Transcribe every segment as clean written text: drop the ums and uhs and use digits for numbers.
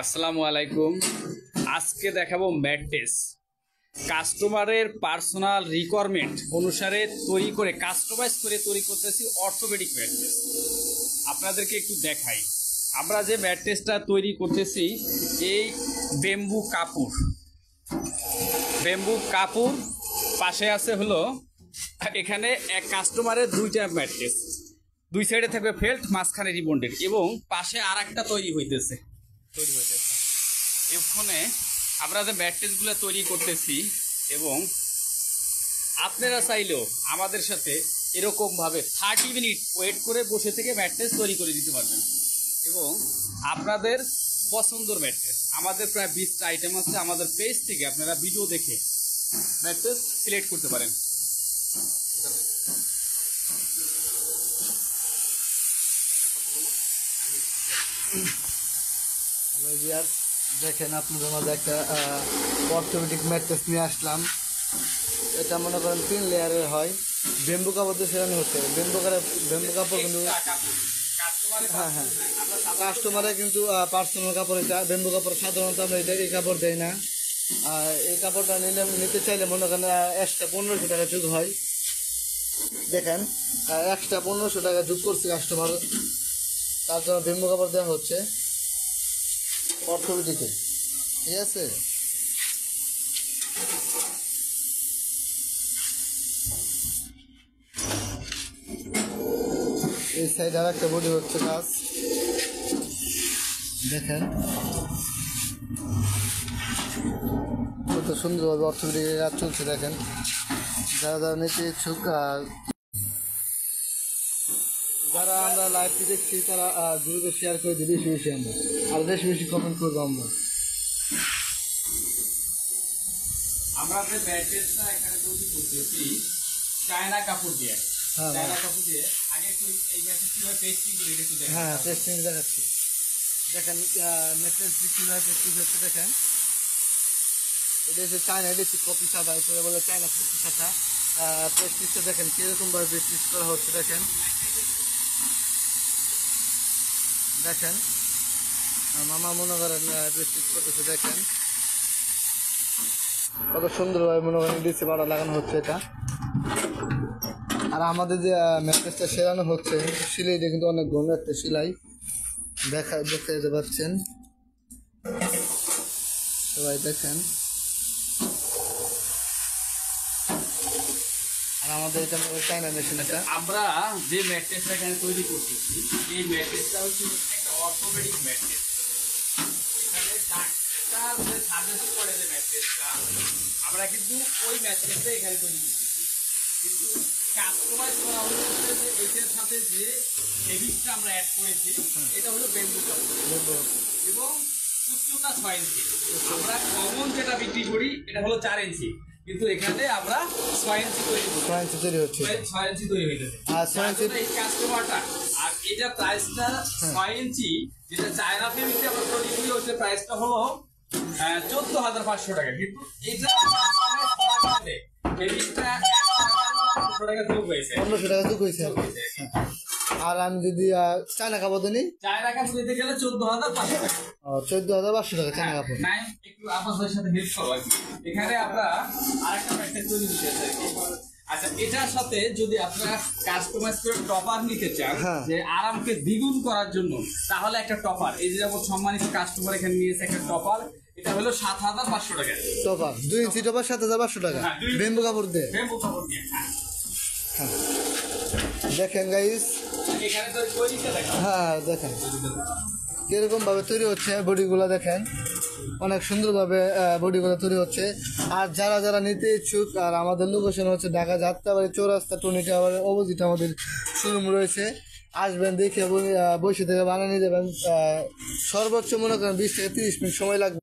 আসসালামু আলাইকুম। আজকে দেখাবো ম্যাট্রেস কাস্টমারের পার্সোনাল রিকোয়ারমেন্ট অনুসারে তৈরি করে কাস্টমাইজ করে তৈরি করতেছি অর্থোপেডিক ম্যাট্রেস। আপনাদেরকে একটু দেখাই আমরা যে ম্যাট্রেসটা তৈরি করতেছি। এই বেম্বু কাপড় পাশে আছে হলো এখানে এক কাস্টমারের দুইটা ম্যাট্রেস, দুই সাইডে থাকবে ফেল্ট, মাঝখানে রিবন্ডেড এবং পাশে আর একটা তৈরি হইতেছে। এখানে আমরা যে ম্যাট্রেসগুলো তৈরি করতেছি এবং আপনারা চাইলেও আমাদের সাথে এরকমভাবে 30 মিনিট ওয়েট করে বসে থেকে ম্যাট্রেস তৈরি করে দিতে পারবেন এবং আপনাদের পছন্দের ম্যাট্রেস আমাদের প্রায় 20টা আইটেম আছে। আমাদের পেজ থেকে আপনারা ভিডিও দেখে ম্যাট্রেস সিলেক্ট করতে পারেন। দেখেন আপনাদের মাঝে একটা অর্থোপেডিক ম্যাট্রেস নিয়ে আসলাম। এটা মনে করেন 3 লেয়ারের হয়, বেম্বু কাপড় দিয়ে সেরানো হচ্ছে। বেম্বু কাপড় কিন্তু হ্যাঁ কাস্টমারে কিন্তু পার্সোনাল কাপড়, এটা বেম্বু কাপড় সাধারণত আমরা এটা এই কাপড় দেয় না। এই কাপড়টা নিতে চাইলে মনে করেন এক্সট্রা 1500 টাকা যোগ হয়। দেখেন এক্সট্রা 1500 টাকা যোগ করছে কাস্টমার, তার জন্য বেম্বু কাপড় দেওয়া হচ্ছে অর্থোপেডিকে। ঠিক আছে, এই সাইড আর একটা বডি হচ্ছে কাজ। দেখেন কত সুন্দরভাবে অর্থোপেডিকের কাজ চলছে। দেখেন যারা যারা নিতে ইচ্ছুক, যারা আমরা লাইভটি দেখছি তারা গ্রুপে শেয়ার করে দিই বেশি বেশি, আমরা আর বেশি বেশি কমেন্ট করবো। আমরা যে ম্যাট্রেসটা এখানে তৈরি করতেছি চায়না কাপড় দিয়ে। চায়না কাপড় দিয়ে আগে একটু এই ম্যাট্রেস কিভাবে পেস্টিং করে একটু দেখেন। হ্যাঁ পেস্টিং দেখাচ্ছি। দেখেন ম্যাট্রেস কিভাবে পেস্টিং হচ্ছে। দেখেন এটা হচ্ছে চায়না, এটা হচ্ছে কপি সাদা, এটা বলে চায়না কপি সাদা। পেস্টিংটা দেখেন কীরকমভাবে পেস্টিং করা হচ্ছে। দেখেন দেখেন মামা মনে করেন পেস্টিং করতেছে। দেখেন কত সুন্দরভাবে মনে করেন ডিসি পাউডার লাগানো হচ্ছে এটা। আর আমাদের যে ম্যাট্রেসটা সেরানো হচ্ছে সিলাইটা কিন্তু অনেক ঘন একটা সিলাই, দেখতে যেতে পারছেন সবাই। দেখেন আর আমাদের এটা চায়না মেশিন। এটা আমরা যে ম্যাট্রেসটা এখানে তৈরি করতেছি এই ম্যাট্রেসটা হচ্ছে একটা অর্থোপেডিক ম্যাট্রেস। এখানে ডাক্তার যে সাজেস্ট করে যে ম্যাট্রেসটা আমরা কিন্তু ওই ম্যাট্রেসটা এখানে তৈরি করতেছি, কিন্তু কাস্টমাইজ করা হচ্ছে যে এটার সাথে যে ফেব্রিকটা আমরা অ্যাড করেছি এটা হলো বেম্বু কাপড় এবং উচ্চতা 6 ইঞ্চি। আমরা কমন যেটা বিক্রি করি এটা হলো 4 ইঞ্চি, কিন্তু এখানে আমরা 6 ইঞ্চি তৈরি করছি। 6 ইঞ্চি তৈরি হচ্ছে, 6 ইঞ্চি তৈরি হইতেছে। আর 6 ইঞ্চি এই কাস্টমারটা আর এটা প্রাইসটা 6 ইঞ্চি যেটা চায়না ফেব্রিকে আমরা তৈরি করি হচ্ছে প্রাইসটা হলো 14,500 টাকা, কিন্তু এটা ফেব্রিকটা 1500 টাকা যোগ হয়েছে। 1500 টাকা যোগ হয়েছে। আর আমি যদি চায়না কাপড় নিই, চায়না কাপড় নিতে গেলে 14,500 টাকা। 14,500 টাকা চায়না কাপড়। নাই একটু আপনাদের সাথে হেল্প করব আর কি। এখানে আমরা আরেকটা প্যাকেজ তৈরি করতে চাই। আচ্ছা, এটার সাথে যদি আপনারা কাস্টমাইজ করে টপার নিতে চান যে আরামকে দ্বিগুণ করার জন্য, তাহলে একটা টপার, এই যে যেমন সম্মানিত কাস্টমার এখানে নিয়েছে একটা টপার, এটা হলো 7,500 টাকা। টপার 2 ইঞ্চি টপার 7,500 টাকা বেম্বু কাপড় দিয়ে। বেম্বু কাপড় দিয়ে দেখেন গাইস, এখানে তো তৈরিটা দেখেন। হ্যাঁ দেখেন কিরকম ভাবে তৈরি হচ্ছে বডিগুলো। দেখেন অনেক সুন্দরভাবে বডিগুলো তৈরি হচ্ছে। আর যারা যারা নিতে ইচ্ছুক, আর আমাদের লোকেশন হচ্ছে ঢাকা যাত্রাবাড়ি চৌরাস্তা টুনি টাওয়ারের অপোজিট আমাদের শোরুম রয়েছে। আসবেন, দেখে বসে থেকে বানিয়ে নিয়ে যাবেন। সর্বোচ্চ মনে করেন 20 থেকে 30 মিনিট সময় লাগবে।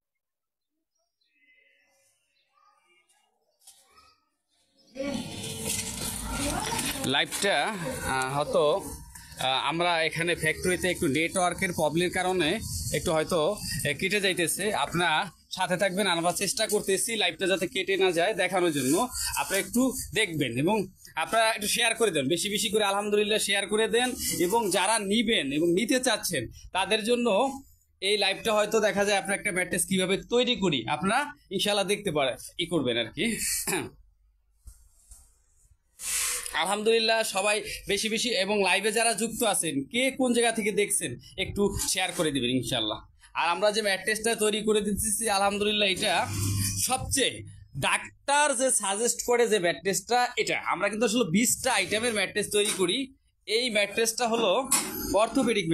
লাইভটা হয়তো আমরা এখানে ফ্যাক্টরিতে একটু নেটওয়ার্কের প্রবলেমের কারণে একটু হয়তো কেটে যাইতেছে। আপনারা সাথে থাকবেন, আমরা চেষ্টা করতেছি লাইভটা যাতে কেটে না যায় দেখানোর জন্য। আপনারা একটু দেখবেন এবং আপনারা একটু শেয়ার করে দেন, বেশি বেশি করে আলহামদুলিল্লাহ শেয়ার করে দেন। এবং যারা নিবেন এবং নিতে চাচ্ছেন তাদের জন্য এই লাইভটা হয়তো দেখা যায় আপনার একটা ম্যাট্রেস কিভাবে তৈরি করি আপনারা ইনশাল্লাহ দেখতে পারে করবেন আর কি। আলহামদুলিল্লাহ সবাই বেশি বেশি এবং লাইভে যারা যুক্ত আছেন কে কোন জায়গা থেকে দেখছেন একটু শেয়ার করে দিবেন ইনশাল্লাহ। আর আমরা যে ম্যাট্রেসটা তৈরি করে দিতেছি আলহামদুলিল্লাহ এটা সবচেয়ে ডাক্তার যে সাজেস্ট করে যে ম্যাট্রেসটা এটা আমরা কিন্তু আসলে 20টা আইটেমের ম্যাট্রেস তৈরি করি। এই ম্যাট্রেসটা হলো অর্থোপেডিক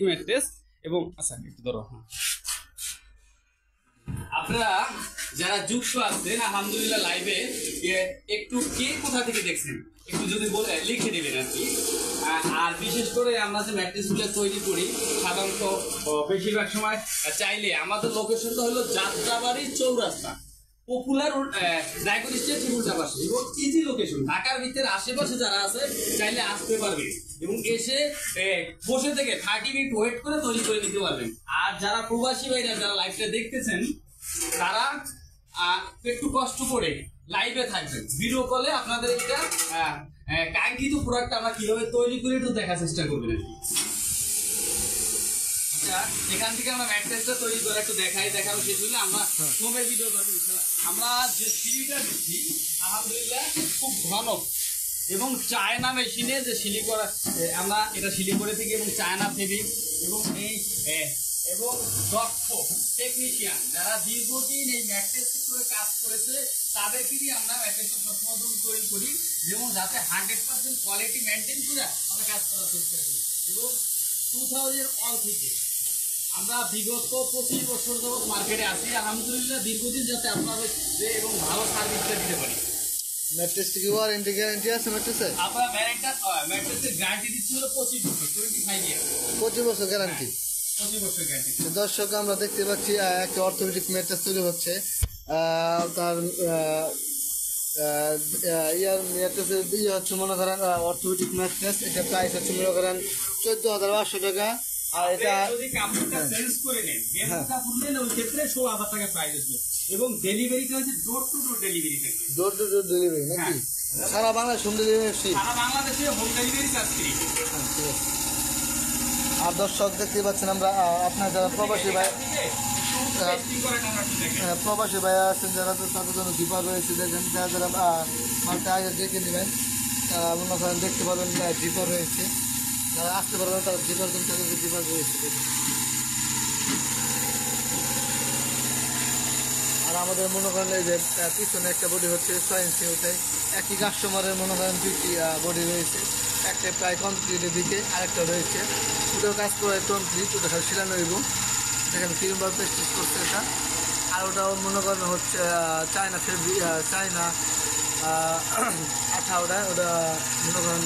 ম্যাট্রেস এবং আচ্ছা একটু ধরো আপনারা যারা যুক্ত আছেন আলহামদুলিল্লাহ লাইভে একটু কে কোথা থেকে দেখছেন একটু যদি বলে লিখে দেবেন আর কি। আর বিশেষ করে আমরা যে ম্যাট্রেসগুলো তৈরি করি সাধারণত বেশিরভাগ সময় চাইলে আমাদের লোকেশনটা হলো যাত্রাবাড়ি চৌরাস্তা পপুলার ডায়াগনস্টিক উল্টা পাশে এবং ইজি লোকেশন ঢাকার ভিতরে আশেপাশে যারা আছে চাইলে আসতে পারবে এবং এসে বসে থেকে 30 মিনিট ওয়েট করে তৈরি করে নিতে পারবেন। আর যারা প্রবাসী ভাইরা যারা লাইভটা দেখতেছেন তারা একটু কষ্ট করে লাইভে থাকবেন, ভিডিও কলে আপনাদের একটা কাঙ্ক্ষিত প্রোডাক্ট আমরা কিভাবে তৈরি করে একটু দেখার চেষ্টা করবেন। এখান থেকে আমরা ম্যাট্রেসটা তৈরি করে একটু দেখাবো শেষ হলে আমরা ফোমের ভিডিও করবো ইনশাআল্লাহ। আমরা যে সিলিটা দিচ্ছি আলহামদুলিল্লাহ খুব ঘন এবং চায়না মেশিনে যে সিলি করা আমরা এটা সিলি করে থাকি এবং চায়না ফেব্রিক এবং এই এবং দক্ষ টেকনিশিয়ান যারা দীর্ঘদিন এই ম্যাট্রেস সেক্টরে কাজ করেছে তাদেরকে দিয়ে আমরা ম্যাট্রেসটা সবসময় তৈরি করি এবং যাতে 100% কোয়ালিটি মেনটেন করে আমরা কাজ করার চেষ্টা করি। এবং 2001 থেকে আমরা বিগত 25 বছর যাবত মার্কেটে আছি আলহামদুলিল্লাহ দীর্ঘদিন যাতে আপনাদের এবং ভালো সার্ভিসটা দিতে পারি। ম্যাট্রেসটি কি ওয়ারেন্টি গ্যারান্টি আছে ম্যাট্রেসে? আপনারা ম্যাট্রেসের গ্যারান্টি দিচ্ছি হলো 25 বছর 25 ইয়ার 25 বছর গ্যারান্টি। 25 বছর গ্যারান্টি। দর্শক আমরা দেখতে পাচ্ছি একটা অর্থোপেডিক ম্যাট্রেস তৈরি হচ্ছে। তার ইয়ার ম্যাট্রেসের ইয়ে হচ্ছে মনে করেন অর্থোপেডিক ম্যাট্রেস, এটা প্রাইস হচ্ছে মনে করেন 14,500 টাকা। আর এটা যদি কাপড়টা চেঞ্জ করে নেন কাপড় নেন ওই ক্ষেত্রে 16,000 টাকা প্রাইস আসবে এবং ডেলিভারিটা হচ্ছে ডোর টু ডোর ডেলিভারি থাকবে। ডোর টু ডোর ডেলিভারি নাকি? সারা বাংলাদেশ হোম ডেলিভারি ফ্রি? সারা বাংলাদেশে হোম ডেলিভারি চার্জ ফ্রি। আর দর্শক দেখতে পাচ্ছেন আমরা আপনার যারা প্রবাসী ভাই আছেন যারা তাদের জন্য জিপার রয়েছে, দেখেন যারা যারা মালটা আগে দেখে নেবেন তারা মনে করেন দেখতে পাবেন জিপার রয়েছে, যারা আসতে পারবেন তারা জিপার জন্য তাদেরকে জিপার রয়েছে। আর আমাদের মনে করেন এই যে পিছনে একটা বডি হচ্ছে 6 ইঞ্চি, ওটাই একই কাস্টমারের মনে করেন 2টি বডি রয়েছে, একটা প্রায় কমপ্লিটের দিকে আরেকটা রয়েছে ওটাও কাজ করে কমপ্লিট, ওটা খালি শিলানো হইব। সেখানে 3 বার প্র্যাকটিস করছে এটা। আর ওটাও মনে করেন হচ্ছে চায়না ফেব্রিক চায়না আঠা, ওটা মনে করেন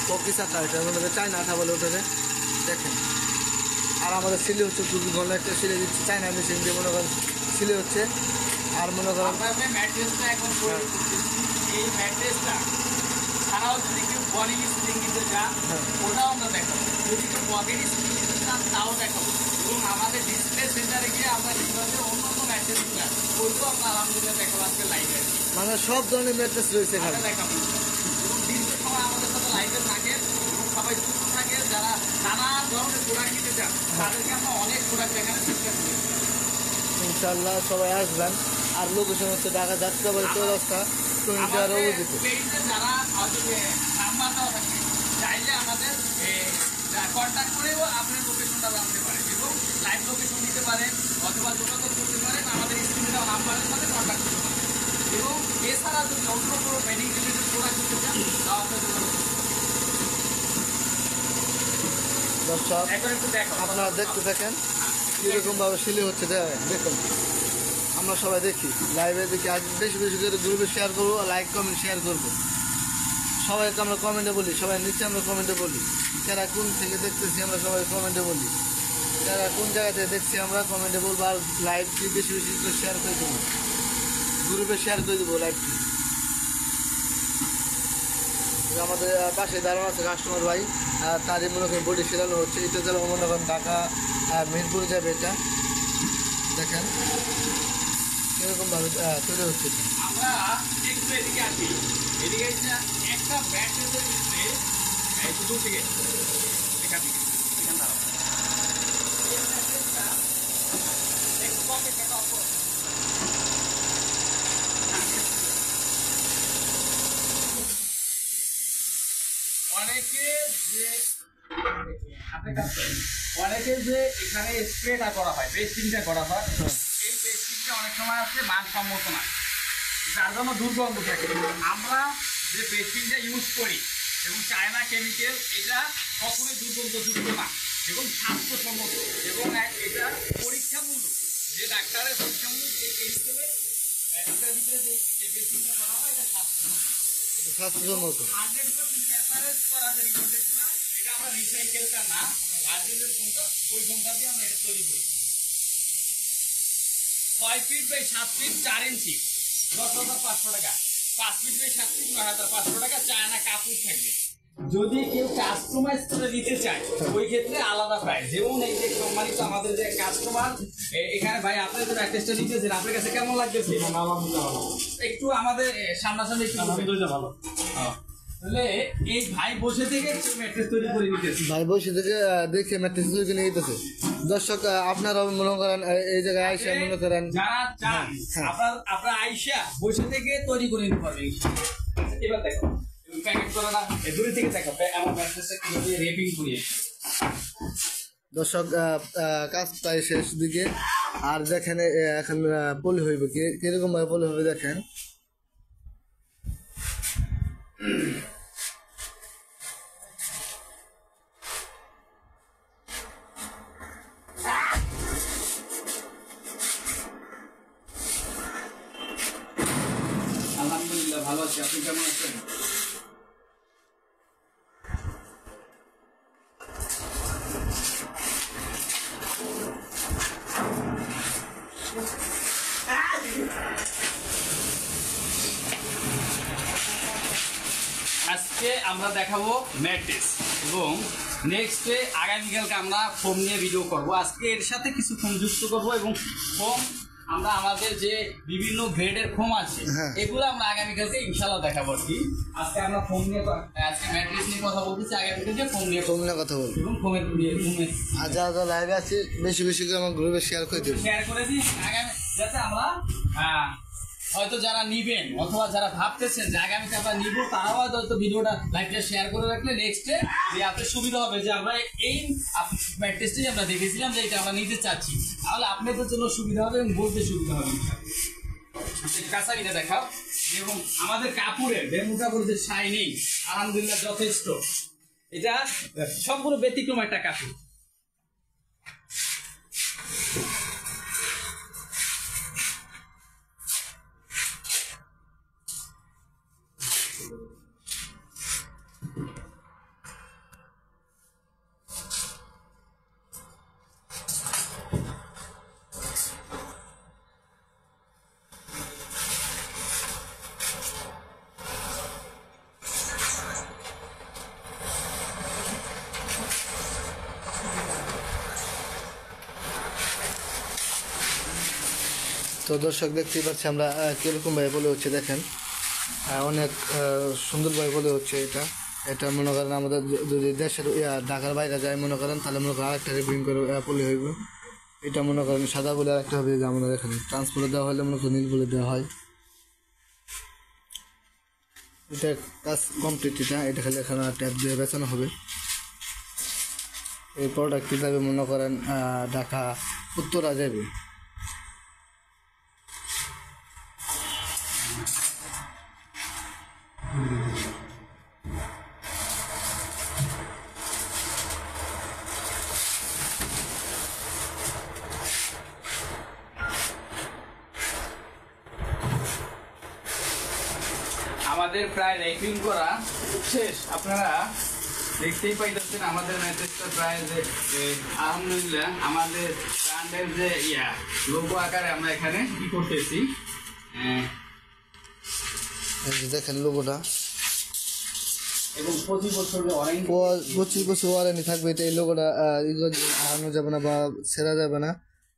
পকিস আঠা, এটা মনে করেন চায়না আঠা বলে ওটাকে দেখেন। আর আমাদের সিলি হচ্ছে খুবই ঘন একটা সিলে দিচ্ছে চায়না মেশিন দিয়ে মনে করেন সিলে হচ্ছে। আর মনে করেন ম্যাট্রেসটা এখন এই ম্যাট্রেসটা ছাড়াও যদি কেউ বডি স্প্রিং দিতে চান ওটাও আমরা দেখাবো, যদি কেউ পকেট স্প্রিং দিতে চান তাও দেখাবো এবং আমাদের ডিসপ্লে সেন্টারে গিয়ে আমরা কীভাবে অন্যান্য ম্যাট্রেসগুলো ওইটাও আমরা আলহামদুলিল্লাহ দেখাবো আজকে লাইভে, মানে সব ধরনের ম্যাট্রেস রয়েছে এখানে দেখাবো এবং দীর্ঘ সময় আমাদের সাথে লাইভে থাকে এবং সবাই যুক্ত থাকে। যারা নানান ধরনের প্রোডাক্ট নিতে চান তাদেরকে আমরা অনেক প্রোডাক্ট এখানে চেষ্টা করি। ইনশাল্লাহ সবাই আসবেন। আর লোকেশন হচ্ছে ঢাকা যাত্রাবাড়ি চৌরাস্তা যারা নাম্বার দেওয়া থাকে চাইলে আমাদের কন্ট্যাক্ট করেও আপনার লোকেশনটা জানতে পারেন এবং লাইভ লোকেশন দিতে পারেন অথবা যোগাযোগ করতে পারেন আমাদের স্ক্রিনে দেওয়া নাম্বারের সাথে কন্ট্যাক্ট করতে পারেন। এবং এছাড়া যদি অন্য কোনো বেডিং রিলেটেড প্রোডাক্ট দিতে চান তাও আপনার দর্শক আপনারা দেখতে থাকেন কীরকমভাবে সিলি হচ্ছে দেখুন। আমরা সবাই দেখি লাইভে দেখি, আজ বেশি বেশি করে গ্রুপে শেয়ার করবো, লাইক কমেন্ট শেয়ার করবো। সবাইকে আমরা কমেন্টে বলি, সবাই নিচে আমরা কমেন্টে বলি যারা কোন থেকে দেখতেছি, আমরা সবাই কমেন্টে বলি যারা কোন জায়গা থেকে দেখছি আমরা কমেন্টে বলবো। আর লাইভটি বেশি বেশি করে শেয়ার করে দেবো, গ্রুপে শেয়ার করে দেবো লাইভটি। আমাদের পাশে দাঁড়ানো আছে কাস্টমার ভাই, তারই মনে করেন বডি সেলানো হচ্ছে। এটা যেন মনে করেন ঢাকা মিরপুরে যাবে, এটা দেখেন এরকমভাবে তৈরি হচ্ছে। আমরা একটু এদিকে আসি, এদিকে একটা ব্যাটারিতে এখান থেকে এখান দাঁড়াও আপনি কাজ করেন অনেকে যে এখানে স্প্রেটা করা হয়, পেস্টিংটা করা হয়, এই পেস্টিংটা অনেক সময় আছে মানসম্মত না, যার জন্য দুর্গন্ধ থাকে। আমরা যে পেস্টিংটা ইউজ করি এবং চায়না কেমিক্যাল, এটা কখনোই দুর্গন্ধযুক্ত না এবং স্বাস্থ্যসম্মত এবং এটা পরীক্ষামূলক, যে ডাক্তারের পরীক্ষামূলক যে কেমিক্যালে এটার ভিতরে যে পেস্টিংটা করা হয় এটা স্বাস্থ্যসম্মত। 100% প্রেসারেজ করা যে রিপোর্টগুলো, এটা আমরা রিসাইকেলটা না, ভার্জিনের কোনটা ওই কোনটা দিয়ে আমরা এটা তৈরি করি। 6 ফিট বাই 7 ফিট 4 ইঞ্চি 10,500 টাকা, 5 ফিট বাই 7 ফিট 9,500 টাকা। চায়না কাপড় থাকবে। যদি কেউ কাস্টমাইজ করে দিতে চায় ওই ক্ষেত্রে আলাদা প্রাইস। যেমন এই যে সম্মানিত আমাদের যে কাস্টমার এখানে ভাই, আপনার যে প্যাকেজটা দিতেছেন আপনার কাছে কেমন লাগতেছে? একটু আমাদের সামনাসামনি একটু ভালো। তাহলে এই ভাই বসে থেকে ম্যাট্রেস তৈরি করে দিতেছে, ভাই বসে থেকে দেখে ম্যাট্রেস তৈরি করে নিতেছে। দর্শক আপনারা মনে করেন এই জায়গায় আইসা মনে করেন যারা চান আপনার আইসা বসে থেকে তৈরি করে নিতে পারবেন। এবার দেখো প্যাকেট করা না, দূরে থেকে দেখো আমার ম্যাট্রেসটা কিভাবে রেপিং করি। দর্শক কাজ প্রায় শেষ দিকে। আর দেখেন এখন পলি হইবে কিরকম ভাবে পলি হবে দেখেন। আলহামদুলিল্লাহ ভালো আছি, আপনি কেমন আছেন? আজকে আমরা দেখাবো ম্যাট্রেস এবং নেক্সটে আগামীকালকে আমরা ফোম নিয়ে ভিডিও করব। আজকে এর সাথে কিছু ফোম যুক্ত করব এবং ফোম আমরা আমাদের যে বিভিন্ন গ্রেডের ফোম আছে এগুলো আমরা আগামীকালকে ইনশাআল্লাহ দেখাবো। আর কি আজকে আমরা ফোম নিয়ে, আজকে ম্যাট্রেস নিয়ে কথা বলতেছি, আগামীকালকে ফোম নিয়ে কথা বলবো এবং ফোমের আর যারা লাইভে আছে বেশি বেশি করে আমার গ্রুপে শেয়ার করে দিন, আগামী যাতে আমরা হয়তো যারা নিবেন অথবা যারা ভাবতেছেন যে আগামীতে আমরা নিব, তারাও হয়তো ভিডিওটা লাইভটা শেয়ার করে রাখলে নেক্সটে যে আপনার সুবিধা হবে যে আমরা এই ম্যাট্রেসটি আমরা দেখেছিলাম যে এটা আমরা নিতে চাচ্ছি, তাহলে আপনাদের জন্য সুবিধা হবে এবং বলতে সুবিধা হবে। কাঁচারিটা দেখাও। এবং আমাদের কাপড়ের বেম্বু কাপড়ের যে শাইনিং আলহামদুলিল্লাহ যথেষ্ট, এটা সম্পূর্ণ ব্যতিক্রম একটা কাপড়। তো দর্শক দেখতেই পাচ্ছি আমরা কীরকম ভাবে বলে হচ্ছে দেখেন, অনেক সুন্দরভাবে বলে হচ্ছে। এটা মনে করেন আমাদের যদি দেশের ঢাকার বাইরে যায় মনে করেন, তাহলে মনে করেন আরেকটা রিপিং করে পলি হইব। এটা মনে করেন সাদা বলে আরেকটা হবে, যে আমাদের এখানে ট্রান্সপোর্টে দেওয়া হলে মনে করেন নীল বলে দেওয়া হয়। এটা কাজ কমপ্লিট। এটা খালি এখানে ট্যাপ দিয়ে বেচানো হবে। এই প্রোডাক্টটি যাবে মনে করেন ঢাকা উত্তরা যাবে। আমাদের প্রায় রেপিং করা শেষ, আপনারা দেখতেই পাইতেছেন আমাদের ম্যাট্রেসটা প্রায় যে আলহামদুলিল্লাহ আমাদের ব্র্যান্ডের যে লোগো আকারে আমরা এখানে কি করতেছি। দেখেন লোগোটা এবং 25 বছরের ওয়ারেন্টি, 25 বছর ওয়ারেন্টি থাকবে। এটা এই লোগোটা হারানো যাবে না বা ছেঁড়া যাবে না।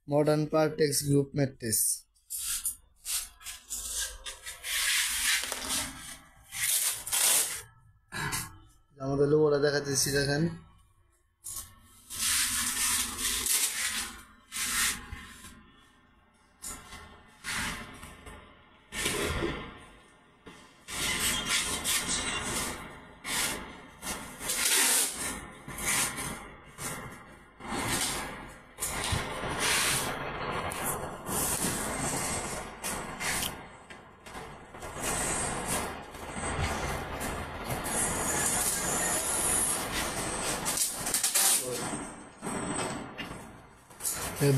Modern Partex group mattress. আমাদের লোগোটা দেখাতেছি দেখেন।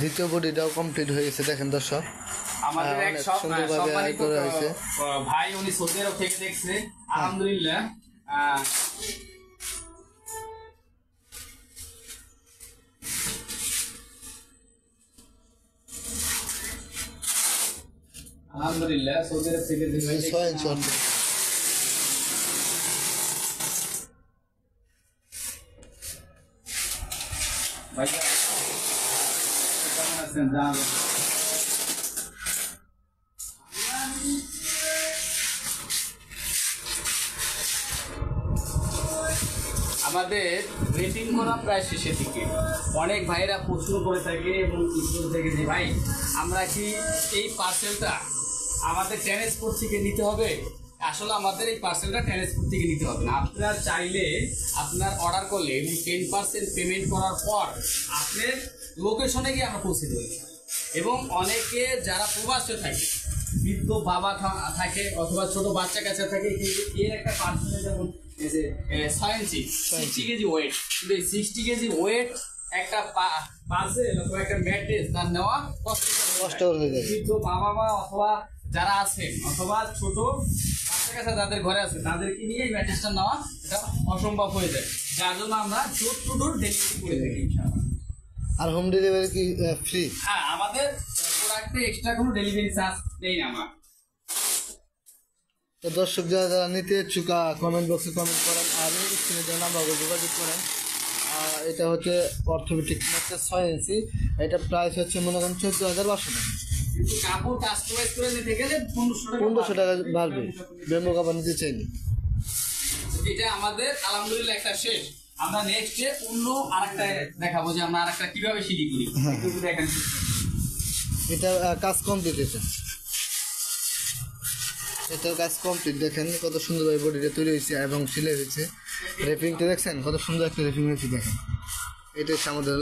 দ্বিতীয় বডিটাও কমপ্লিট হয়ে গেছে দেখেন দর্শক। আমাদের এক অনেক সুন্দরভাবে সম্মানিত করা হয়েছে। ভাই উনি সৌদি আরব থেকে দেখছে, আলহামদুলিল্লাহ। আলহামদুলিল্লাহ সৌদি আরব থেকে যে ভাই 6 ইঞ্চি অর্থ। ভাইয়া কেমন আছেন? জানাবেন। আমাদের রেটিং করা প্রায় শেষের দিকে। অনেক ভাইরা প্রশ্ন করে থাকে এবং প্রশ্ন থেকে যে ভাই আমরা কি এই পার্সেলটা আমাদের ট্রান্সপোর্ট থেকে নিতে হবে? আসলে আমাদের এই পার্সেলটা ট্রান্সপোর্ট থেকে নিতে হবে না। আপনার চাইলে আপনার অর্ডার করলে এবং 10% পেমেন্ট করার পর আপনার লোকেশনে গিয়ে আমরা পৌঁছে দেবো। এবং অনেকে যারা প্রবাসে থাকে, বৃদ্ধ বাবা থাকে অথবা ছোট বাচ্চা কাছে থাকে, কিন্তু এর একটা পার্সেন্টেজ যেমন 6 ইঞ্চি 60 কেজি ওয়েট, কিন্তু এই 60 কেজি ওয়েট একটা পার্সেল অথবা একটা ম্যাট্রেস তার নেওয়া কষ্টকর হয়ে যায়। বৃদ্ধ বাবা মা অথবা যারা আছেন অথবা ছোট বাচ্চা কাছে যাদের ঘরে আছে তাদেরকে নিয়ে এই ম্যাট্রেসটা নেওয়া এটা অসম্ভব হয়ে যায়, যার জন্য আমরা ডোর টু ডোর ডেলিভারি করে থাকি ইনশাআল্লাহ। আর হোম ডেলিভারি কি ফ্রি? হ্যাঁ, আমাদের প্রোডাক্টে এক্সট্রা কোনো ডেলিভারি চার্জ নেই না আমরা। তো দর্শক যারা যারা নিতে ইচ্ছুক কমেন্ট বক্সে কমেন্ট করেন, আর স্ক্রিনে দেওয়া নাম্বারে যোগাযোগ করেন। এটা হচ্ছে অর্থোপেডিক ম্যাট্রেস 6 ইঞ্চি। এটা প্রাইস হচ্ছে মনে করেন 14,500 টাকা। কিন্তু কাপড় কাস্টমাইজ করে নিতে গেলে 1500 টাকা বাড়বে বেম্বু কাপড় নিতে চাইলে। এটা আমাদের আলহামদুলিল্লাহ একটা শেষ। আমরা নেক্সটে অন্য আরেকটা দেখাবো যে আমরা আরেকটা কিভাবে সিডি করি। একটু দেখেন। এটা কাজ কমপ্লিট। এটার কাজ কমপ্লিট। দেখেন কত সুন্দরভাবে বডিটা তৈরি হয়েছে এবং সিলাই হয়েছে। রেপিংটা দেখছেন কত সুন্দর একটা রেপিং হয়েছে। দেখেন এটা হচ্ছে আমাদের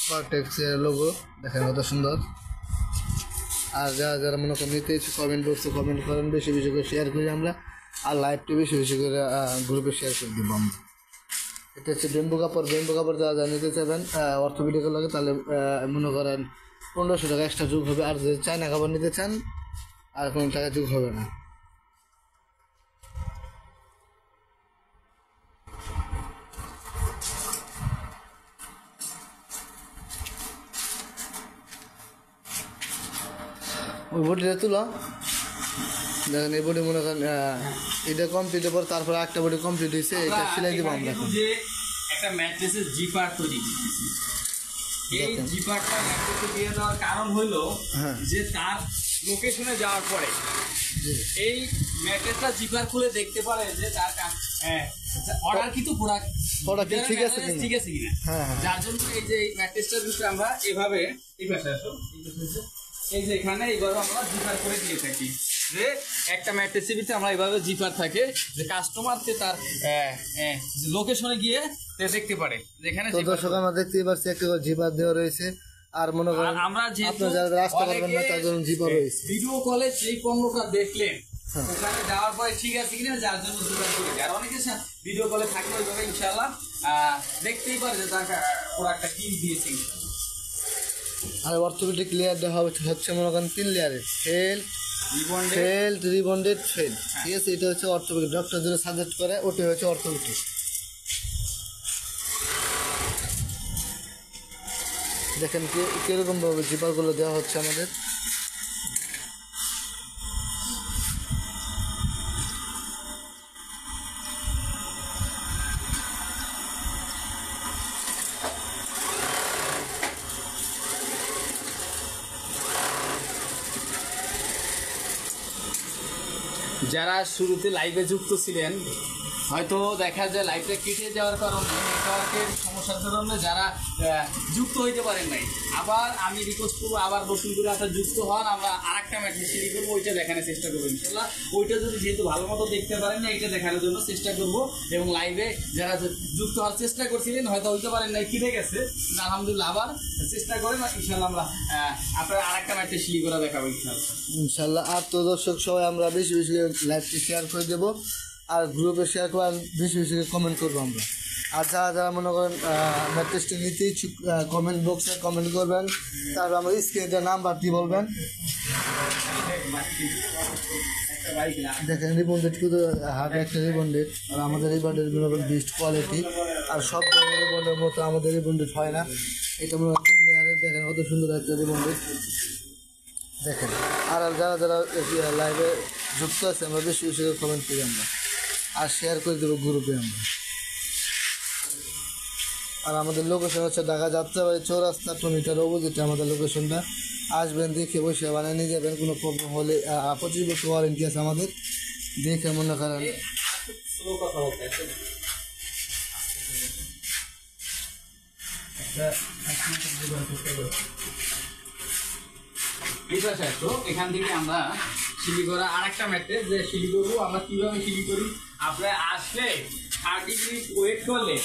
পারটেক্সের লোগো, দেখেন কত সুন্দর। আর যারা যারা মনে করেন নিতে ইচ্ছে কমেন্ট বক্সে কমেন্ট করেন, বেশি বেশি করে শেয়ার করি আমরা, আর লাইভটি বেশি বেশি করে গ্রুপে শেয়ার করে দেবো আমরা। এটা হচ্ছে বেম্বু কাপড়। বেম্বু কাপড় যারা যারা নিতে চাইবেন অর্থোপেডিকের লাগে তাহলে মনে করেন 1500 টাকা এক্সট্রা যোগ হবে। আর যদি চায়না কাপড় নিতে চান আর কোনো টাকা যোগ হবে না। ওই বডিটা তুলো, দেখেন এই বডি মনে করেন এটা কমপ্লিটের পর তারপর একটা বডি কমপ্লিট হয়েছে, এটা সেলাই দিব আমরা। যে একটা ম্যাট্রেসের জিপার তৈরি করতেছি, এই জিপারটা ম্যাট্রেসে দিয়ে দেওয়ার কারণ হলো যে তার লোকেশনে যাওয়ার পরে এই ম্যাট্রেসটা জিপার খুলে দেখতে পারে যে তার অর্ডার কিন্তু প্রোডাক্ট ঠিক আছে কিনা। যার জন্য এই যে ম্যাট্রেসটার ভিতরে আমরা এভাবে এই পাশে আসো, এই যে এখানে এইভাবে আমরা জিপার করে দিয়ে থাকি, যে একটা ম্যাট্রেসের ভিতরে আমরা এইভাবে জিপার থাকে যে কাস্টমারকে তার লোকেশনে গিয়ে দেখতে পারে যেখানে। তো দর্শক আমরা দেখতেই পাচ্ছি একটা করে জিপার দেওয়া রয়েছে। আর মনে করেন আমরা আপনারা যারা আসতে পারবেন না তার জন্য জিপার রয়েছে। ভিডিও কলে যেই পণ্যটা দেখলেন ওখানে যাওয়ার পরে ঠিক আছে কিনা যার জন্য জিপার করে দেয়। আর অনেকে ভিডিও কলে থাকলে ওইভাবে ইনশাআল্লাহ দেখতেই পারে যে তার প্রোডাক্টটা কি দিয়েছে। আর অর্থোপেডিক লেয়ার দেওয়া হচ্ছে মনে করেন 3 লেয়ারের রিবন্ডেড ফেল। ঠিক আছে, এটা হচ্ছে অর্থোপেডিক। ডক্টর যেটা সাজেস্ট করে ওটা হচ্ছে অর্থোপেডিক। দেখেন কিরকম ভাবে জিপারগুলো দেওয়া হচ্ছে আমাদের। যারা শুরুতে লাইভে যুক্ত ছিলেন হয়তো দেখা যায় লাইভটা কেটে যাওয়ার কারণে নেটওয়ার্কের সমস্যার কারণে যারা যুক্ত হইতে পারেন নাই, আবার আমি রিকোয়েস্ট করবো আবার নতুন করে আপনার যুক্ত হন। আমরা আরেকটা ম্যাট্রিক সিডি করবো, ওইটা দেখানোর চেষ্টা করবো ইনশাল্লাহ। ওইটা যদি যেহেতু ভালো মতো দেখতে পারেন না, এইটা দেখানোর জন্য চেষ্টা করবো। এবং লাইভে যারা যুক্ত হওয়ার চেষ্টা করছিলেন হয়তো হইতে পারেন নাই, কেটে গেছে, আলহামদুলিল্লাহ আবার চেষ্টা করেন ইনশাল্লাহ। আমরা আপনার আরেকটা ম্যাট্রিক সিডি করে দেখাবো ইনশাল্লাহ। আর তো দর্শক সবাই আমরা বেশি বেশি লাইভটি শেয়ার করে দেবো, আর গ্রুপে শেয়ার করে বেশি বেশি কমেন্ট করবো আমরা। আর যারা যারা মনে করেন ম্যাট্রেসটি নিতে ইচ্ছুক কমেন্ট বক্সে কমেন্ট করবেন, তারপর আমার স্ক্রিনে নাম্বারটি বলবেন। দেখেন রিবন্ডেড শুধু হাতে একটা রিবন্ডেড, আর আমাদের রিবন্ডেড মনে করেন বেস্ট কোয়ালিটি। আর সব ধরনের রিবন্ডের মতো আমাদের রিবন্ডেড হয় না, এটা মনে হয় 3 লেয়ারের। দেখেন কত সুন্দর একটা রিবন্ডেড দেখেন। আর যারা যারা লাইভে যুক্ত আছে আমরা বেশি বেশি কমেন্ট করি আমরা, আর শেয়ার করে দেবো গ্রুপে আমরা। আর আমাদের লোকেশন হচ্ছে ঢাকা যাত্রাবাড়ি চৌরাস্তা টনিটার অপোজিটে আমাদের লোকেশনটা। আসবেন, দেখে বসে বানিয়ে নিয়ে যাবেন। কোনো প্রবলেম হলে 25 বছর ওয়ারেন্টি আছে আমাদের। দেখে মনে করেন এখান থেকে আমরা সিলি করা আর একটা ম্যাট্রেস যে সিলি করবো আমরা কিভাবে সিলি করি। আপনারা আসলে 30 মিনিট ওয়েট করলে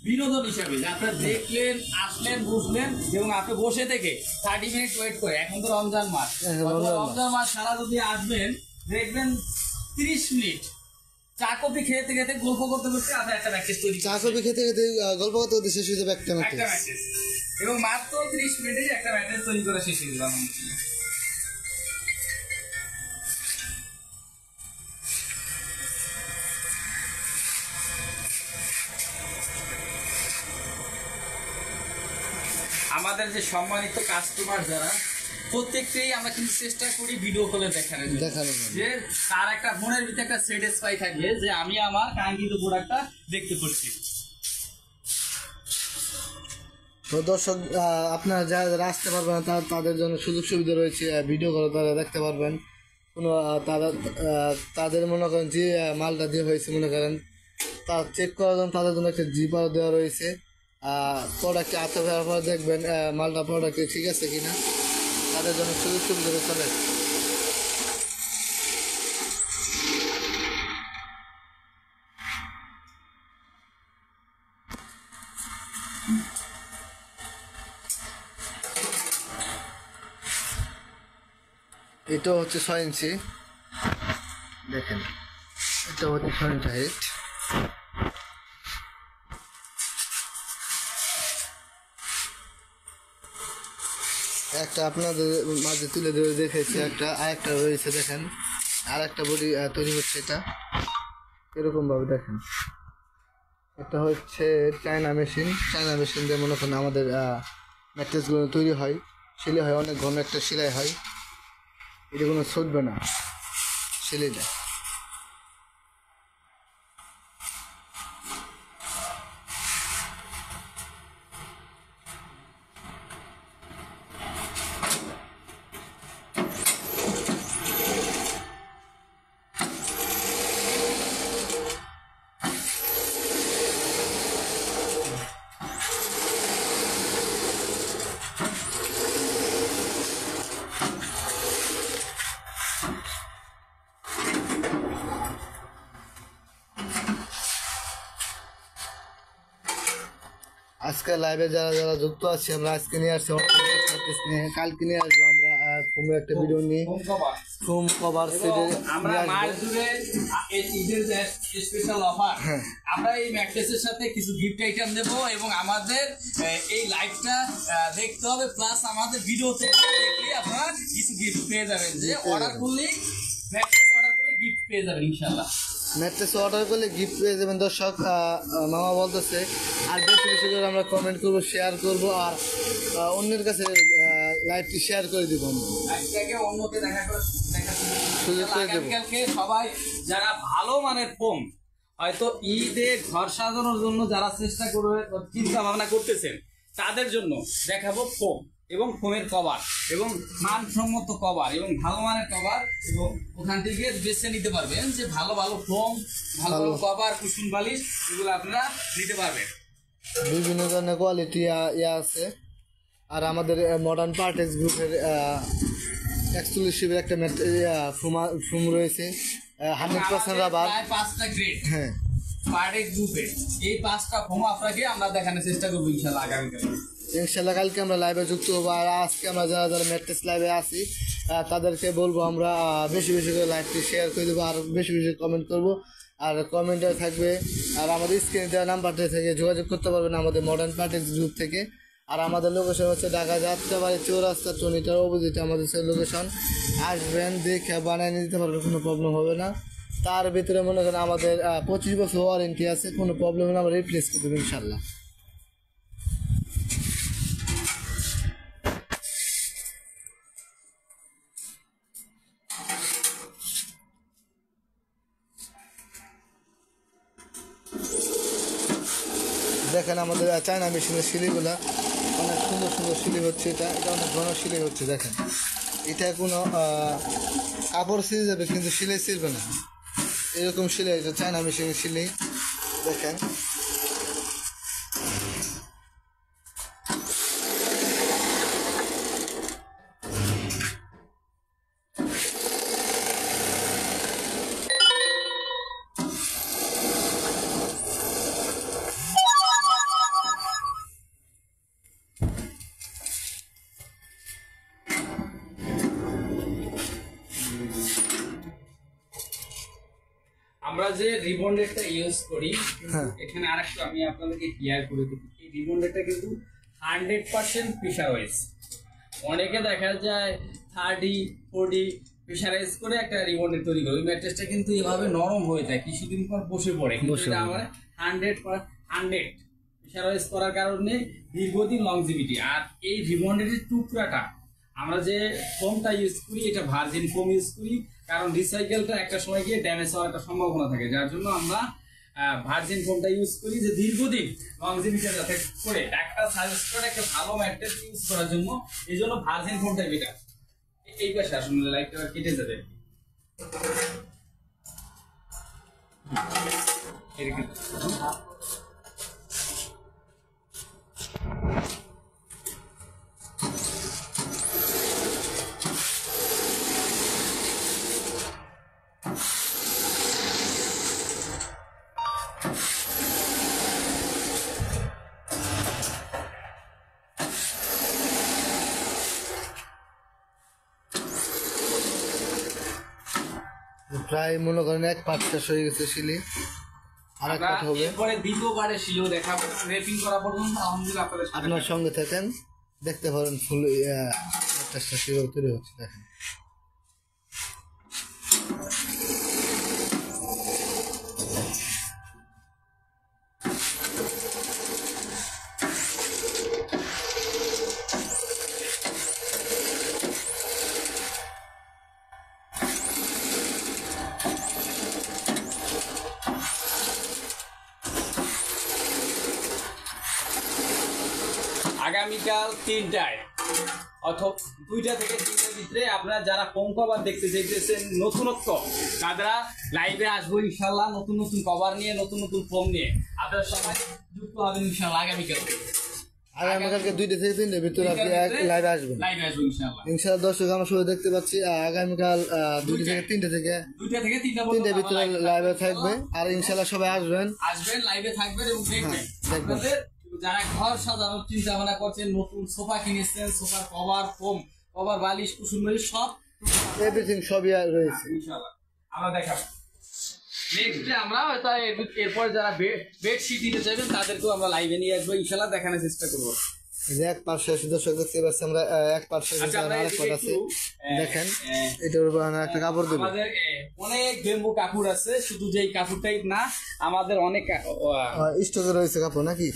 বিনোদন হিসাবে আপনারা দেখলেন, আসলেন, বুঝলেন এবং আপনি বসে থেকে 30 মিনিট ওয়েট করে। এখন তো রমজান মাস, রমজান মাস সারা যদি আসবেন দেখবেন 30 মিনিট চা কফি খেতে খেতে গল্প করতে করতে আপনার একটা ম্যাট্রেস তৈরি, চা কফি খেতে খেতে গল্প করতে করতে শেষ হয়ে যাবে একটা ম্যাট্রেস। এবং মাত্র 30 মিনিটে একটা ম্যাট্রেস তৈরি করা শেষ হয়ে যাবে। আমাদের যে সম্মানিত কাস্টমার যারা প্রত্যেকটাই আমরা কিন্তু চেষ্টা করি ভিডিও কলে দেখানোর যে তার একটা মনের ভিতরে একটা স্যাটিসফাই থাকবে যে আমি আমার কাঙ্ক্ষিত প্রোডাক্টটা দেখতে পাচ্ছি। তো দর্শক আপনারা যারা যারা আসতে পারবেন না তাদের জন্য সুযোগ সুবিধা রয়েছে, ভিডিও কলে তারা দেখতে পারবেন। কোনো তাদের মনে করেন যে মালটা দিয়ে হয়েছে মনে করেন তা চেক করার জন্য তাদের জন্য একটা জিপার দেওয়া রয়েছে। প্রোডাক্টে হাতে ফেরার পর দেখবেন মালটা প্রোডাক্টে ঠিক আছে কিনা, তাদের জন্য সুযোগ সুবিধা চলে। এটা হচ্ছে 6 ইঞ্চি, দেখেন এটা হচ্ছে 6 ইঞ্চি হাইট। একটা আপনাদের মাঝে তুলে ধরে দেখেছি, আরেকটা রয়েছে দেখেন, আর একটা বডি তৈরি হচ্ছে। এটা এরকমভাবে দেখেন, এটা হচ্ছে চায়না মেশিন দিয়ে মনে করেন আমাদের ম্যাট্রেসগুলো তৈরি হয়, সেলাই হয়, অনেক ঘন একটা সেলাই হয়। এটা কোনো ছুটবে না সেলাইটা। আজকে লাইভে যারা যারা যুক্ত আছে আমরা আজকে নিয়ে আসছি কালকে নিয়ে আসবো আমরা ফোমের একটা ভিডিও নিয়ে ফোম কভার সেটে আমরা মাস জুড়ে এই ঈদের যে স্পেশাল অফার আমরা এই ম্যাট্রেসের সাথে কিছু গিফট আইটেম দেবো এবং আমাদের এই লাইভটা দেখতে হবে প্লাস আমাদের ভিডিওতে দেখলে আপনারা কিছু গিফট পেয়ে যাবেন। যে অর্ডার করলেই ম্যাট্রেস অর্ডার করলে গিফট পেয়ে যাবেন ইনশাআল্লাহ। ম্যাট্রেস অর্ডার করলে গিফট পেয়ে যাবেন দর্শক, মামা বলতেছে। আর বেশি বেশি করে আমরা কমেন্ট করবো, শেয়ার করবো, আর অন্যের কাছে লাইভটি শেয়ার করে দিব, অন্যকে সুযোগ করে দেবো। সবাই যারা ভালো মানের ফোম হয়তো ঈদে ঘর সাজানোর জন্য যারা চেষ্টা করবে চিন্তা ভাবনা করতেছেন তাদের জন্য দেখাবো ফোম এবং ফোমের কভার এবং মানসম্মত কভার এবং ভালো মানের কভার, এবং ওখান থেকে বেছে নিতে পারবেন যে ভালো ভালো ফোম, ভালো ভালো কভার, কুশন বালিশ এগুলো আপনারা নিতে পারবেন। বিভিন্ন ধরনের কোয়ালিটি আছে। আর আমাদের মডার্ন পার্টেক্স গ্রুপের এক্সক্লুসিভ একটা ফোম রয়েছে 100% রাবার, 5টা গ্রেড। হ্যাঁ পার্টেক্স গ্রুপের এই 5টা ফোম আপনাকে আমরা দেখানোর চেষ্টা করবো ইনশাআল্লাহ আগামীকাল। ইনশাল্লাহ কালকে আমরা লাইভে যুক্ত হবো। আর আজকে আমরা যারা যারা ম্যাট্রেস লাইভে আছি তাদেরকে বলবো আমরা বেশি বেশি করে লাইভটি শেয়ার করে দেবো, আর বেশি বেশি কমেন্ট করবো। আর কমেন্টে থাকবে। আর আমাদের স্ক্রিনে দেওয়া নাম্বারটা থেকে যোগাযোগ করতে পারবেন আমাদের মডার্ন পার্টেক্স গ্রুপ থেকে। আর আমাদের লোকেশন হচ্ছে ঢাকা যাত্রাবাড়ি চৌরাস্তা 20 অপোজিটে আমাদের সেই লোকেশন। আসবেন, দেখে বানিয়ে নিতে পারবেন, কোনো প্রবলেম হবে না। তার ভিতরে মনে করেন আমাদের 25 বছর ওয়ারেন্টি আছে, কোনো প্রবলেম হলে আমরা রিপ্লেস করে দেবো ইনশাল্লাহ। দেখেন আমাদের চায়না মেশিনের সিলিগুলা অনেক সুন্দর সুন্দর সিলি হচ্ছে। এটা অনেক ঘন সিলি হচ্ছে। দেখেন এটা কোনো কাপড় সিলে যাবে কিন্তু সিলাই ছিলবে না, এরকম সিলাই। এটা চায়না মেশিনের সিলি। দেখেন আমরা যে রিবন্ডেডটা ইউজ করি, এখানে আরেকটা আমি আপনাদেরকে ক্লিয়ার করে দিই। এই রিবন্ডেডটা কিন্তু 100% প্রেসারাইজ। অনেকে দেখা যায় 30, 40 প্রেসারাইজ করে একটা রিবন্ডেড তৈরি করে। ওই ম্যাট্রেসটা কিন্তু এভাবে নরম হয়ে যায়, কিছুদিন পর বসে পড়ে। কিন্তু এটা আমরা 100% প্রেসারাইজ করার কারণে দীর্ঘদিন লংজিভিটি। আর এই রিবন্ডেডের টুকরাটা আমরা যে ফোমটা ইউজ করি, এটা ভার্জিন ফোম ইউজ করি, কারণ রিসাইকেলটা একটা সময় গিয়ে ড্যামেজ হওয়ার একটা সম্ভাবনা থাকে। যার জন্য আমরা ভার্জিন ফোমটা ইউজ করি, যে দীর্ঘদিন লংজিভিটি যাতে করে একটা সাজেস্ট করে একটা ভালো ম্যাট্রেস ইউজ করার জন্য। এই জন্য ভার্জিন ফোমটাই বেটার। এই পাশে আসলে লাইটটা কেটে যাবে। প্রায় মনে করেন 1 পার্ট শেষ হয়ে গেছে সিলি, আর 1 পার্ট হবে। এরপরে দ্বিতীয়বারে শিও দেখাবো রেপিং করা পর্যন্ত। আলহামদুলিল্লাহ আপনার সঙ্গে থাকেন, দেখতে পারেন ফুল একটা সিলি তৈরি হচ্ছে। দেখেন আগামীকাল 3টায় অথবা 2টা থেকে 3টার ভিতরে আপনারা যারা ফোম কভার দেখতে চাইতেছেন নতুনত্ব, তারা লাইভে আসবো ইনশাল্লাহ। নতুন নতুন কভার নিয়ে, নতুন নতুন ফোম নিয়ে আপনারা সবাই যুক্ত হবেন ইনশাল্লাহ আগামীকাল। আগামীকালকে 2টা থেকে 3টার ভিতরে আপনি লাইভে আসবেন ইনশাল্লাহ। ইনশাল্লাহ দর্শক আমরা সবাই দেখতে পাচ্ছি আগামীকাল 2টা থেকে 3টার ভিতরে লাইভে থাকবে। আর ইনশাল্লাহ সবাই আসবেন লাইভে থাকবেন এবং দেখবেন। আপনাদের যারা ঘর সাজানোর চিন্তা ভাবনা করছেন, নতুন সোফা কিনেছেন, সোফার কভার, ফোম কভার, বালিশ, কুশন বালিশ সব এভরিথিং সবই রয়েছে ইনশাআল্লাহ আমরা দেখাবো। নেক্সটে আমরা হয়তো এরপর যারা বেডশিট দিতে চাইবেন তাদেরকেও আমরা লাইভে নিয়ে আসবো ইনশাআল্লাহ, দেখানোর চেষ্টা করবো। যে 1 পার্ট শেষ দর্শক দেখতে পাচ্ছি আমরা 1 পার্ট শেষ, আরেক পার্ট আছে। দেখেন এটার উপর একটা কাপড় দেব। আমাদের অনেক বেম্বু কাপড় আছে, শুধু যেই কাপড়টাই না, আমাদের অনেক স্টকে রয়েছে কাপড় নাকি।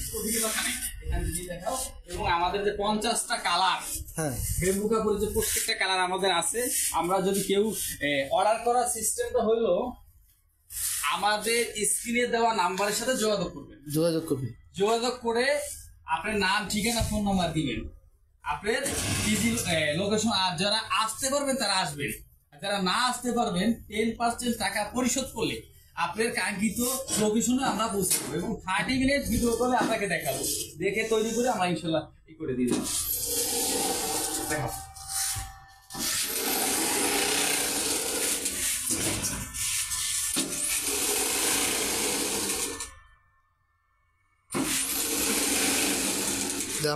এবং আমাদের যে 50টা কালার, হ্যাঁ বেম্বু কাপড়ের যে প্রত্যেকটা কালার আমাদের আছে। আমরা যদি কেউ অর্ডার করার সিস্টেমটা হলো আমাদের স্ক্রিনে দেওয়া নাম্বারের সাথে যোগাযোগ করবেন। যোগাযোগ করে আপনার নাম, ঠিকানা, ফোন নাম্বার দিবেন, আপনার ইজি লোকেশন। আর যারা আসতে পারবেন তারা আসবেন, আর যারা না আসতে পারবেন 10% টাকা পরিশোধ করলে আপনার কাঙ্ক্ষিত লোকেশনে আমরা পৌঁছে দেবো এবং 30 মিনিট ভিডিও কলে আপনাকে দেখাবো, দেখে তৈরি করে আমরা ইনশাল্লাহ ই করে দিয়ে দেবো। দেখো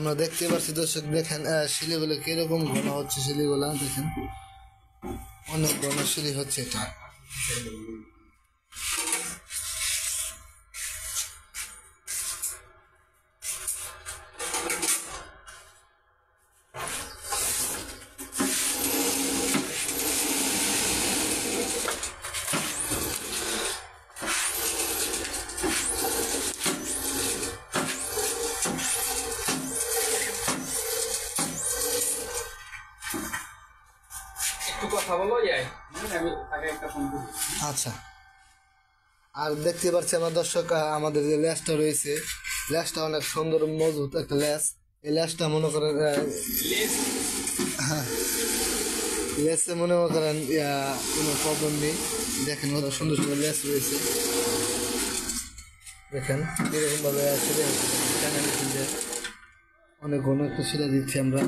আমরা দেখতে পাচ্ছি দর্শক, দেখেন শিলিগুলো কিরকম ঘন হচ্ছে। শিলিগুলা দেখেন অনেক ঘন শিলি হচ্ছে এটা। কথা বলো আমি আগে একটা ফোন করি। আচ্ছা, আর দেখতে পাচ্ছি আমার দর্শক আমাদের যে ল্যাসটা রয়েছে, ল্যাসটা অনেক সুন্দর মজবুত একটা ল্যাস। এই ল্যাসটা মনে করেন লেস লেসে মনে করেন কোনো প্রবলেম নেই। দেখেন কত সুন্দর সুন্দর লেস রয়েছে, দেখেন এরকম ভাবে সেটা অনেক ঘন একটা সেটা দিচ্ছি আমরা।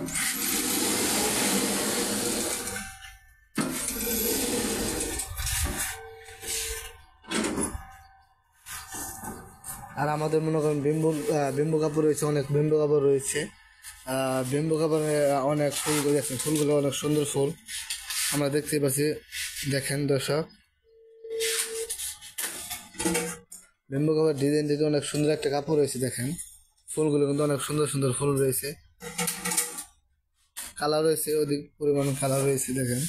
আর আমাদের মনে করেন বেম্বু কাপড় রয়েছে, অনেক বেম্বু কাপড় রয়েছে। বেম্বু কাপড়ে অনেক ফুলগুলো দেখছেন, ফুলগুলো অনেক সুন্দর ফুল আমরা দেখতে পাচ্ছি। দেখেন দর্শক, বেম্বু কাপড় ডিজাইন দিতে অনেক সুন্দর একটা কাপড় রয়েছে। দেখেন ফুলগুলো কিন্তু অনেক সুন্দর সুন্দর ফুল রয়েছে, কালার রয়েছে অধিক পরিমাণ কালার রয়েছে। দেখেন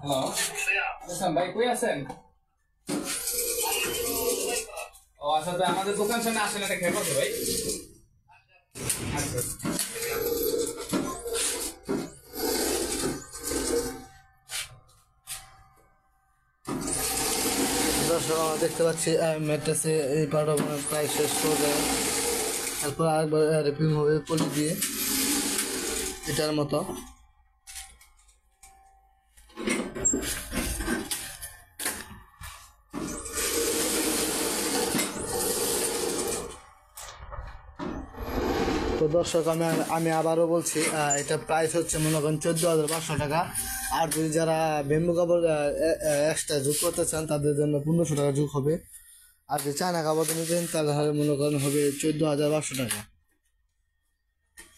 হ্যালো আচ্ছা ভাই কই আছেন? ও আচ্ছা, তো আমাদের দোকান সামনে আসেন, একটা খেয়ে করতে ভাই। আচ্ছা দর্শক আমরা দেখতে পাচ্ছি ম্যাট্রেসে এই পার্ট প্রায় শেষ করে যায়। তারপর আরেকবার রেপিং হবে পলি দিয়ে এটার মতো। তো দর্শক আমি আবারও বলছি, এটা প্রাইস হচ্ছে মনে করেন 14,500 টাকা। আর যদি যারা বেম্বু কাপড় এক্সট্রা যোগ করতে চান তাদের জন্য 1500 টাকা যোগ হবে। আর যদি চায়না কাপড় নিতেন তাহলে মনে করেন হবে 14,500 টাকা।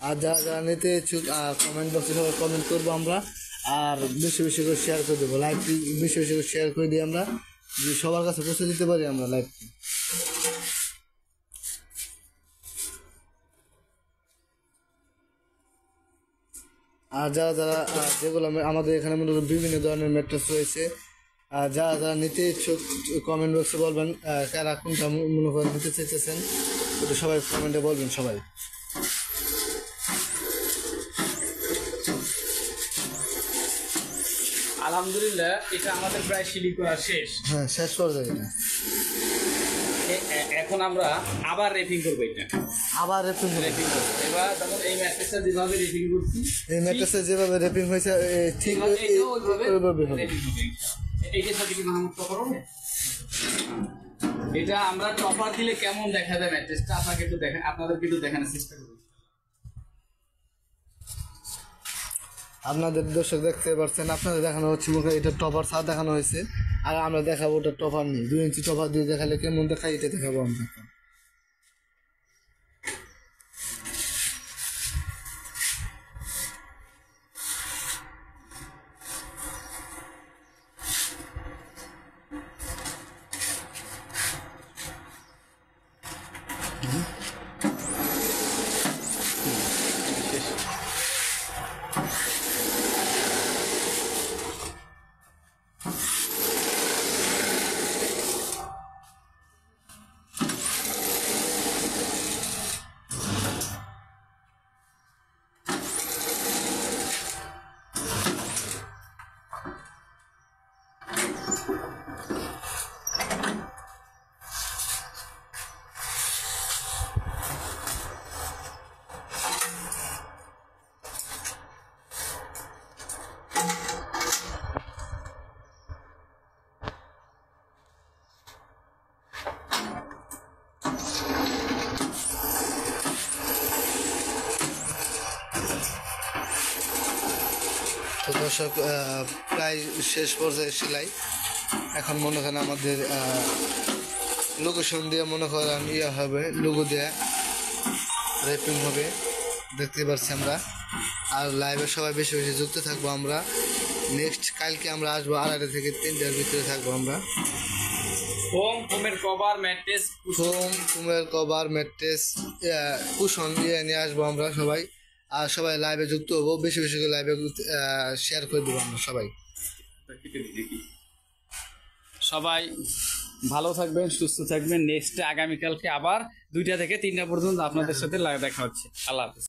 আর যারা যারা নিতে ইচ্ছুক কমেন্ট বক্সে সবাই কমেন্ট করবো আমরা, আর বেশি বেশি করে শেয়ার করে দেবো। লাইভটি বেশি বেশি করে শেয়ার করে দিই আমরা, যদি সবার কাছে পৌঁছে দিতে পারি আমরা লাইভটি। আর যারা যারা যেগুলো আমাদের এখানে মনে করেন বিভিন্ন ধরনের ম্যাট্রেস রয়েছে, আর যারা যারা নিতে ইচ্ছুক কমেন্ট বক্সে বলবেন কারা কোনটা মনে করেন নিতে চাইতেছেন, ওটা সবাই কমেন্টে বলবেন সবাই। আলহামদুলিল্লাহ, এটা আমাদের প্রায় সিলি করা শেষ। হ্যাঁ, শেষ পর্যায়ে এটা। এখন আমরা আবার রেপিং করবো, এটা আবার রেপিং রেপিং করবো। এবার যেমন এই ম্যাট্রেসটা যেভাবে রেপিং করছি, এই ম্যাট্রেসে যেভাবে রেপিং হয়েছে ঠিক এটাও ওইভাবে হবে। রেপিং হবে। এইটার সাথে কি মাহমুদ টপার হবে? এটা আমরা টপার দিলে কেমন দেখা যায় ম্যাট্রেসটা আপনাকে একটু দেখেন, আপনাদেরকে একটু দেখানোর চেষ্টা করবো। আপনাদের দর্শক দেখতে পাচ্ছেন, আপনাদের দেখানো হচ্ছে মুখে এটা টপার ছাদ দেখানো হয়েছে, আর আমরা দেখাবো ওটা টপার নেই। 2 ইঞ্চি টপার দিয়ে দেখালে কেমন দেখায় এটা দেখাবো আমরা। তো দর্শক প্রায় শেষ পর্যায়ে সেলাই। এখন মনে করেন আমাদের লোকেশন দিয়ে মনে করেন হবে, লোগো দেয়া র্যাপিং হবে, দেখতে পাচ্ছি আমরা। আর লাইভে সবাই বেশি বেশি যুক্ত থাকবো আমরা। নেক্সট কালকে আমরা আসবো 2:30 থেকে 3টার ভিতরে থাকবো আমরা। ফোমের কভার ম্যাট্রেস, ফোমের কভার ম্যাট্রেস কুশন নিয়ে আসবো আমরা সবাই। আর সবাই লাইভে যুক্ত হবো, বেশি বেশি করে লাইভে শেয়ার করে দেবো আমরা সবাই। সবাই ভালো থাকবেন, সুস্থ থাকবেন। নেক্সট আগামীকালকে আবার 2টা থেকে 3টা পর্যন্ত আপনাদের সাথে দেখা হচ্ছে। আল্লাহ হাফেজ।